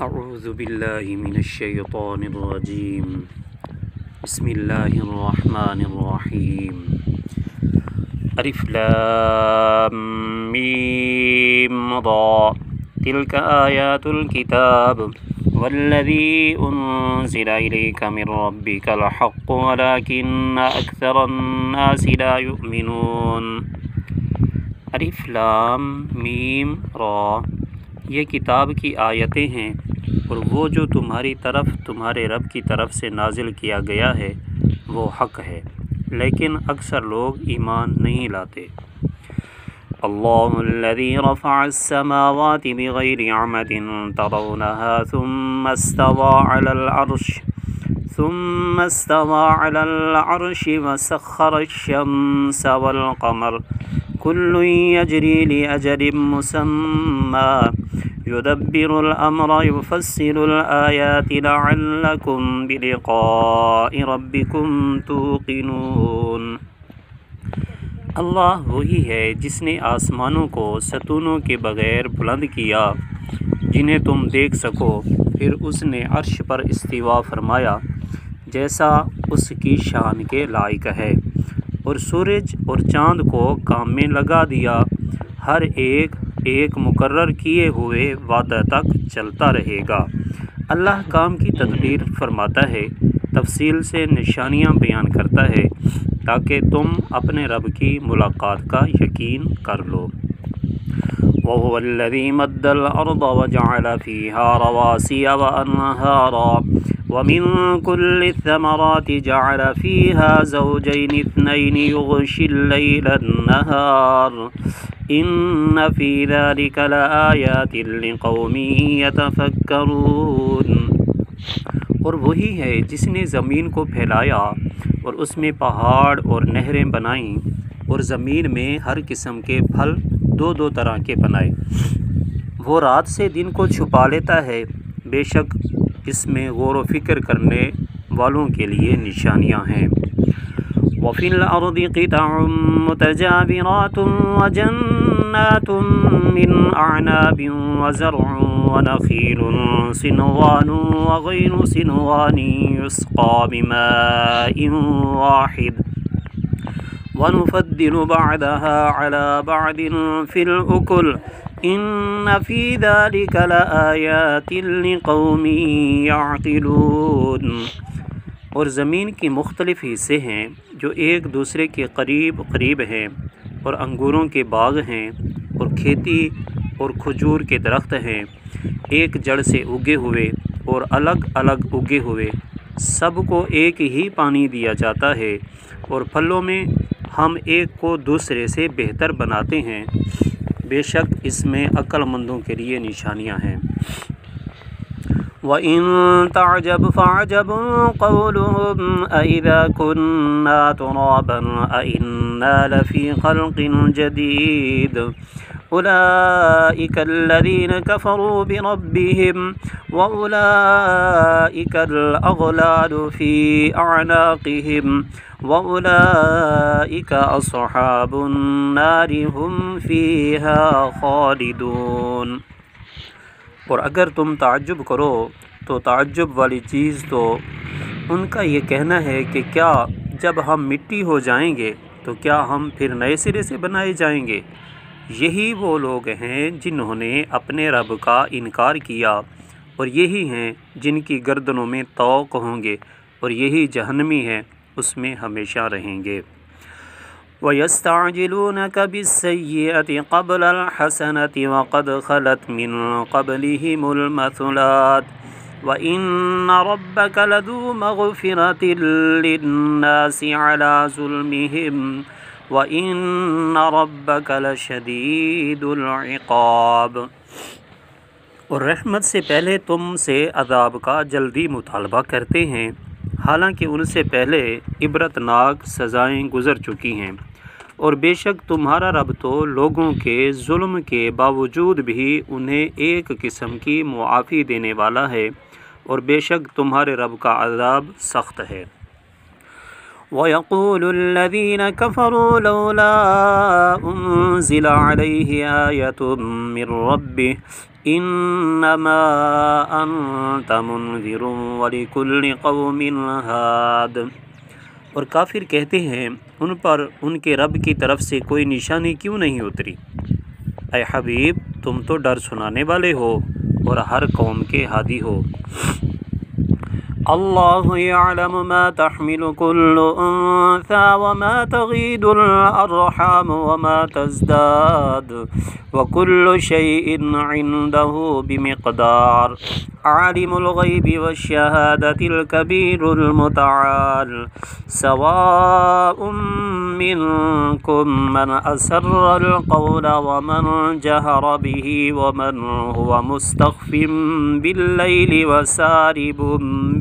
اعوذ باللہ من الشیطان الرجیم بسم اللہ الرحمن الرحیم الف لام میم را تلک آیات الکتاب والذی انزل الیک من ربک الحق ولکن اکثر الناس لا یؤمنون۔ الف لام میم را یہ کتاب کی آیتیں ہیں اور وہ جو تمہاری طرف تمہارے رب کی طرف سے نازل کیا گیا ہے وہ حق ہے، لیکن اکثر لوگ ایمان نہیں لاتے۔ اللہ الذی رفع السماوات بغیر عمد ترونها ثم استوى على العرش وسخر الشمس والقمر كل يجري لأجل مسمى يدبر الأمر يفصل الآيات لعلكم بلقاء ربكم توقنون۔ اللہ وہی ہے جس نے آسمانوں کو ستونوں کے بغیر بلند کیا جنہیں تم دیکھ سکو، پھر اس نے عرش پر استوا فرمایا جیسا اس کی شان کے لائق ہے، اور سورج اور چاند کو کام میں لگا دیا، ہر ایک مقرر کیے ہوئے وعدہ تک چلتا رہے گا۔ اللہ کام کی تدبیر فرماتا ہے، تفصیل سے نشانیاں بیان کرتا ہے تاکہ تم اپنے رب کی ملاقات کا یقین کر لو۔ وَهُوَ الَّذِي مَدَّ الْأَرْضَ وَجَعَلَ فِيهَا رَوَاسِيَ وَأَنْهَارًا وَمِن كُلِّ الثَّمَرَاتِ جَعَلَ فِيهَا زَوْجَيْنِ اثْنَيْنِ يُغْشِي اللَّيْلَ النَّهَارَ إِنَّ فِي ذَلِكَ لَآيَاتٍ لِقَوْمٍ يَتَفَكَّرُونَ۔ اور وہی ہے جس نے زمین کو پھیلایا اور اس میں پہاڑ اور نہریں بنائیں، اور زمین میں ہر قسم کے پھل دو طرح کے بنائے۔ وہ رات سے دن کو چھپا لیتا ہے، بے شک اس میں غور و فکر کرنے والوں کے لیے نشانیاں ہیں۔ وَفِي الْأَرْضِ قِطَعٌ مُتَجَاوِرَاتٌ وَجَنَّاتٌ مِّنْ أَعْنَابٍ وَزَرْعٌ وَنَخِيلٌ صِنْوَانٌ وَغَيْرُ صِنْوَانٍ يُسْقَىٰ بِمَاءٍ وَاحِدٍ وَنُفَضِّلُ بَعْضَهَا عَلَىٰ بَعْضٍ فِي الْأُكُلِ إِنَّ فِي ذَلِكَ لَآيَاتٍ لِقَوْمٍ يَعْقِلُونَ۔ اور زمین کی مختلف حصے ہیں جو ایک دوسرے کے قریب ہیں، اور انگوروں کے باغ ہیں اور کھیتی اور کھجور کے درخت ہیں، ایک جڑ سے اگے ہوئے اور الگ الگ اگے ہوئے، سب کو ایک ہی پانی دیا جاتا ہے، اور پھلوں میں ہم ایک کو دوسرے سے بہتر بناتے ہیں، بے شک اس میں عقل مندوں کے لیے نشانیاں ہیں۔ وَإِن تَعْجَبْ فَعَجَبٌ قَوْلُهُمْ أَإِذَا كُنَّا تُرَابًا أَإِنَّا لَفِي خَلْقٍ جَدِيدٍ أُولَئِكَ الَّذِينَ كَفَرُوا بِرَبِّهِمْ وَأُولَئِكَ الْأَغْلَالُ فِي أَعْنَاقِهِمْ وَأُولَئِكَ أَصْحَابُ النَّارِ هُمْ فِيهَا خَالِدُونَ۔ اور اگر تم تعجب کرو تو تعجب والی چیز تو ان کا یہ کہنا ہے کہ کیا جب ہم مٹی ہو جائیں گے تو کیا ہم پھر نئے سرے سے بنائے جائیں گے؟ یہی وہ لوگ ہیں جنہوں نے اپنے رب کا انکار کیا، اور یہی ہیں جن کی گردنوں میں طوق ہوں گے، اور یہی جہنمی ہیں، اس میں ہمیشہ رہیں گے۔ وَيَسْتَعْجِلُونَكَ بِالسَّيِّئَةِ قَبْلَ الْحَسَنَةِ وَقَدْ خَلَتْ مِن قَبْلِهِمُ الْمَثُلَاتُ وَإِنَّ رَبَّكَ لَذُو مَغْفِرَةٍ لِلنَّاسِ عَلَىٰ ظُلْمِهِمْ وَإِنَّ رَبَّكَ لَشَدِيدُ الْعِقَابِ۔ اور رحمت سے پہلے تم سے عذاب کا جلدی مطالبہ کرتے ہیں، حالانکہ ان سے پہلے عبرتناک سزائیں گزر چکی ہیں، اور بے شک تمہارا رب تو لوگوں کے ظلم کے باوجود بھی انہیں ایک قسم کی معافی دینے والا ہے، اور بے شک تمہارے رب کا عذاب سخت ہے۔ وَيَقُولُ الَّذِينَ كَفَرُوا لَوْلَا أُنزِلَ عَلَيْهِ آيَةٌ مِّن رَّبِّهِ انما انت منذر ولکل قوم ہاد۔ اور کافر کہتے ہیں ان پر ان کے رب کی طرف سے کوئی نشانی کیوں نہیں اتری؟ اے حبیب تم تو ڈر سنانے والے ہو اور ہر قوم کے ہادی ہو۔ اللہ یعلم ما تحمل كل انثى وما تغيض الارحام وما تزداد وكل شيء عنده بمقدار عالم الغيب والشهادة الكبير المتعال سواء منكم من أسر القول ومن جهر به ومن هو مستخف بالليل وسارب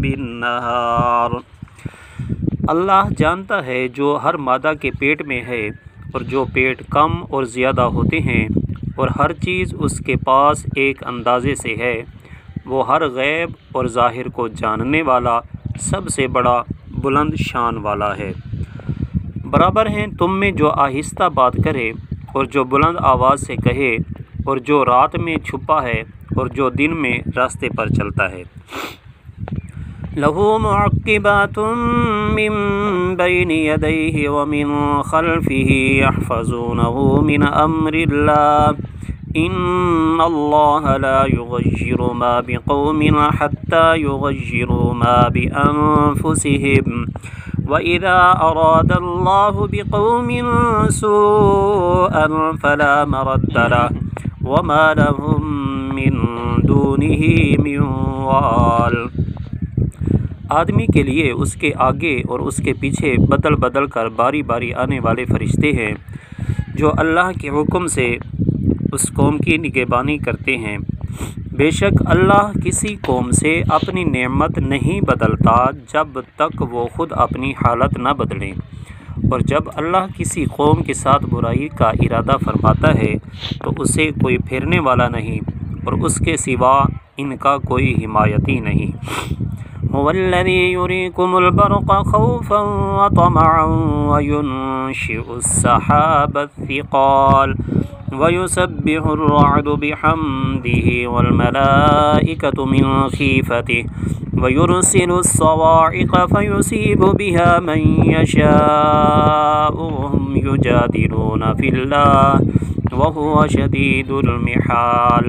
بالنهار۔ اللہ جانتا ہے جو ہر مادہ کے پیٹ میں ہے اور جو پیٹ کم اور زیادہ ہوتے ہیں، اور ہر چیز اس کے پاس ایک اندازے سے ہے۔ وہ ہر غیب اور ظاہر کو جاننے والا سب سے بڑا بلند شان والا ہے۔ برابر ہیں تم میں جو آہستہ بات کرے اور جو بلند آواز سے کہے، اور جو رات میں چھپا ہے اور جو دن میں راستے پر چلتا ہے۔ لَهُ مُعَقِّبَاتٌ مِّن بَيْنِ يَدَيْهِ وَمِن خَلْفِهِ يَحْفَظُونَهُ مِنْ أَمْرِ اللَّهِ إِنَّ اللَّهَ لَا يُغَيِّرُ مَا بِقَوْمٍ حَتَّى يُغَيِّرُوا مَا بِأَنفُسِهِمْ وَإِذَا أَرَادَ اللَّهُ بِقَوْمٍ سُوءًا فَلَا مَرَدَّ لَهُ وَمَا لَهُم مِّن دُونِهِ مِن وَالٍ۔ آدمی کے لیے اس کے آگے اور اس کے پیچھے بدل بدل کر باری باری آنے والے فرشتے ہیں جو اللہ کے حکم سے اس قوم کی نگہبانی کرتے ہیں۔ بے شک اللہ کسی قوم سے اپنی نعمت نہیں بدلتا جب تک وہ خود اپنی حالت نہ بدلیں، اور جب اللہ کسی قوم کے ساتھ برائی کا ارادہ فرماتا ہے تو اسے کوئی پھیرنے والا نہیں اور اس کے سوا ان کا کوئی حمایتی نہیں۔ هو الذي يريكم البرق خوفا وطمعا وينشئ السحاب الثقال ويسبح الرعد بحمده والملائكة من خيفته ويرسل الصواعق فيصيب بها من يشاء وهم يجادلون في الله وهو شديد المحال۔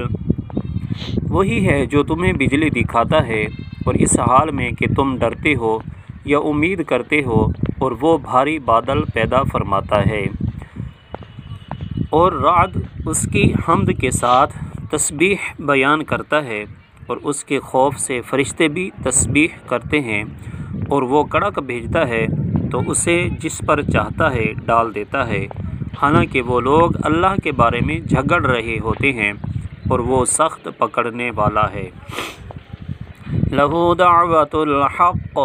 وہی ہے جو تمہیں بجلی دکھاتا ہے، اور اس حال میں کہ تم ڈرتے ہو یا امید کرتے ہو، اور وہ بھاری بادل پیدا فرماتا ہے، اور رعد اس کی حمد کے ساتھ تسبیح بیان کرتا ہے، اور اس کے خوف سے فرشتے بھی تسبیح کرتے ہیں، اور وہ کڑک بھیجتا ہے تو اسے جس پر چاہتا ہے ڈال دیتا ہے، حالانکہ وہ لوگ اللہ کے بارے میں جھگڑ رہے ہوتے ہیں اور وہ سخت پکڑنے والا ہے۔ لَهُ دَعْوَةُ الْحَقِّ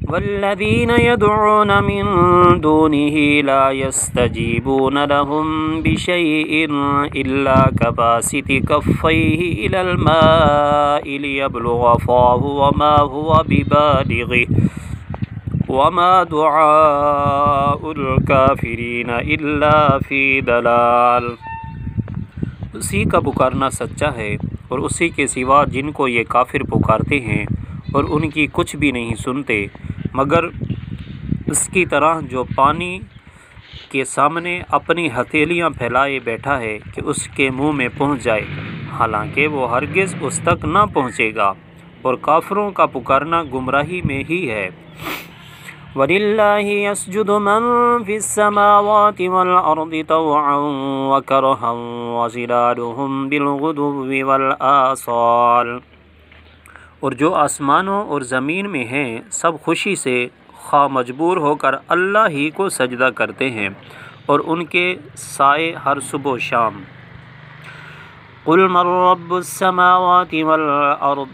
وَالَّذِينَ يَدْعُونَ مِن دُونِهِ لَا يَسْتَجِيبُونَ لَهُم بِشَيْءٍ إِلَّا كَبَاسِطِ كَفَّيْهِ إِلَى الْمَاءِ لِيَبْلُغَ فَاهُ وَمَا هُوَ بِبَالِغِهِ وَمَا دُعَاءُ الْكَافِرِينَ إِلَّا فِي ضَلَالٍ۔ اسی کا پکارنا سچا ہے، اور اسی کے سوا جن کو یہ کافر پکارتے ہیں اور ان کی کچھ بھی نہیں سنتے مگر اس کی طرح جو پانی کے سامنے اپنی ہتھیلیاں پھیلائے بیٹھا ہے کہ اس کے منہ میں پہنچ جائے، حالانکہ وہ ہرگز اس تک نہ پہنچے گا، اور کافروں کا پکارنا گمراہی میں ہی ہے۔ وَلِلَّهِ يَسْجُدُ مَن فِي السَّمَاوَاتِ وَالْأَرْضِ طَوْعًا وَكَرْهًا وَظِلَالُهُم بِالْغُدُوِّ وَالْآصَالِ۔ اور جو آسمانوں اور زمین میں ہیں سب خوشی سے خواہ مجبور ہو کر اللہ ہی کو سجدہ کرتے ہیں، اور ان کے سائے ہر صبح و شام۔ قُلْ مَن رَّبُّ السَّمَاوَاتِ وَالْأَرْضِ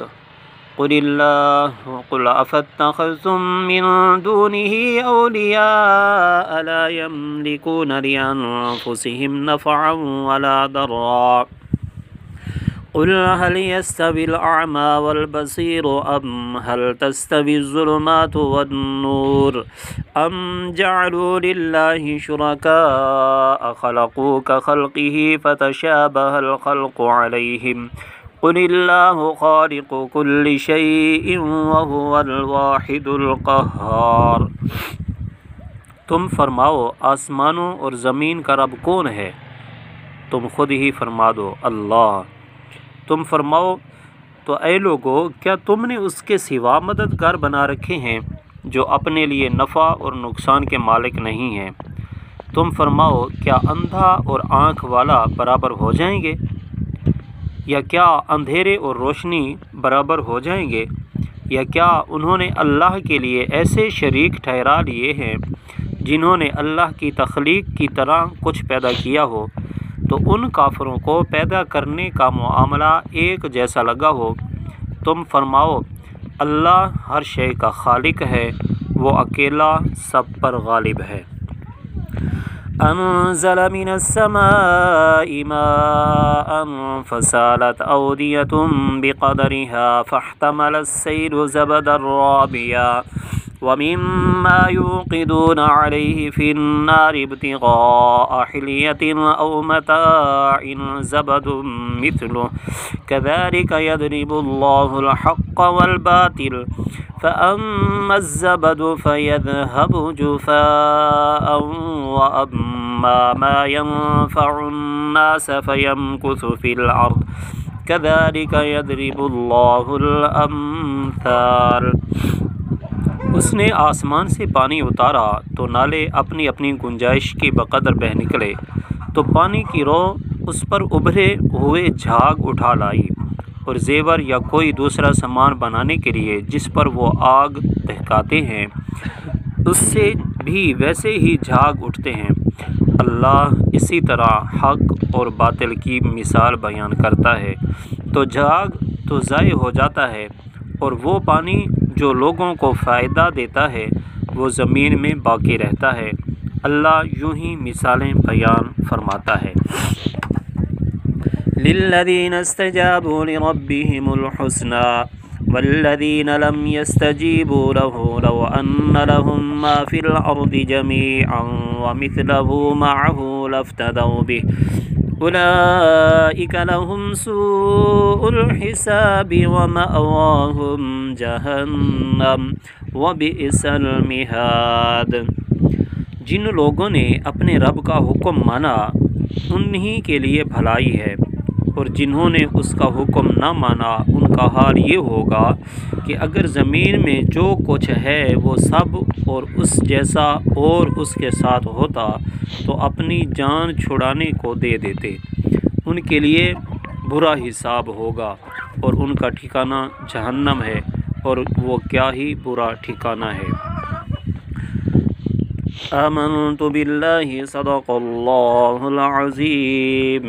قُلِ اللَّهُ قُلْ أَفَاتَّخَذْتُم مِّن دُونِهِ أَوْلِيَاءَ لَا يَمْلِكُونَ لِأَنفُسِهِمْ نَفْعًا وَلَا ضَرًّا قُلْ هَلْ يَسْتَوِي الْأَعْمَىٰ وَالْبَصِيرُ أَمْ هَلْ تَسْتَوِي الظُّلُمَاتُ وَالنُّورُ أَمْ جَعَلُوا لِلَّهِ شُرَكَاءَ خَلَقُوا كَخَلْقِهِ فَتَشَابَهَ الْخَلْقُ عَلَيْهِمْ قل اللہ خالق کل شیء وهو الواحد القہار۔ تم فرماؤ آسمانوں اور زمین کا رب کون ہے؟ تم خود ہی فرما دو اللہ۔ تم فرماؤ تو اے لوگو کیا تم نے اس کے سوا مددگار بنا رکھے ہیں جو اپنے لیے نفع اور نقصان کے مالک نہیں ہیں؟ تم فرماؤ کیا اندھا اور آنکھ والا برابر ہو جائیں گے؟ یا کیا اندھیرے اور روشنی برابر ہو جائیں گے؟ یا کیا انہوں نے اللہ کے لیے ایسے شریک ٹھہرا لیے ہیں جنہوں نے اللہ کی تخلیق کی طرح کچھ پیدا کیا ہو؟ تو ان کافروں کو پیدا کرنے کا معاملہ ایک جیسا لگا ہو۔ تم فرماؤ اللہ ہر شے کا خالق ہے، وہ اکیلا سب پر غالب ہے۔ انزل من السماء ماء فسالت اودية بقدرها فاحتمل السيل زبدا رابيا ومما يوقدون عليه في النار ابتغاء حلية أو متاع زبد مثله كذلك يضرب الله الحق والباطل فأما الزبد فيذهب جفاء وأما ما ينفع الناس فيمكث في الأرض كذلك يضرب الله الأمثال۔ اس نے آسمان سے پانی اتارا تو نالے اپنی اپنی گنجائش کی بقدر بہہ نکلے، تو پانی کی روح اس پر ابھرے ہوئے جھاگ اٹھا لائی، اور زیور یا کوئی دوسرا سامان بنانے کے لیے جس پر وہ آگ دہکاتے ہیں اس سے بھی ویسے ہی جھاگ اٹھتے ہیں۔ اللہ اسی طرح حق اور باطل کی مثال بیان کرتا ہے، تو جھاگ تو ضائع ہو جاتا ہے، اور وہ پانی جو لوگوں کو فائدہ دیتا ہے وہ زمین میں باقی رہتا ہے۔ اللہ یوں ہی مثالیں بیان فرماتا ہے۔ للذین استجابوا لربهم الحسنى والذین لم يستجیبوا له لو ان لهم ما في الارض جميعا ومثله معه لافتدوا به أولئك لهم سوء الحساب ومأواهم جہنم وبئس المہاد۔ جن لوگوں نے اپنے رب کا حکم مانا انہی کے لیے بھلائی ہے، اور جنہوں نے اس کا حکم نہ مانا ان کا حال یہ ہوگا کہ اگر زمین میں جو کچھ ہے وہ سب اور اس جیسا اور اس کے ساتھ ہوتا تو اپنی جان چھڑانے کو دے دیتے۔ ان کے لیے برا حساب ہوگا اور ان کا ٹھکانہ جہنم ہے، اور وہ کیا ہی برا ٹھکانہ ہے۔ آمنت باللہ صدق اللہ العظیم۔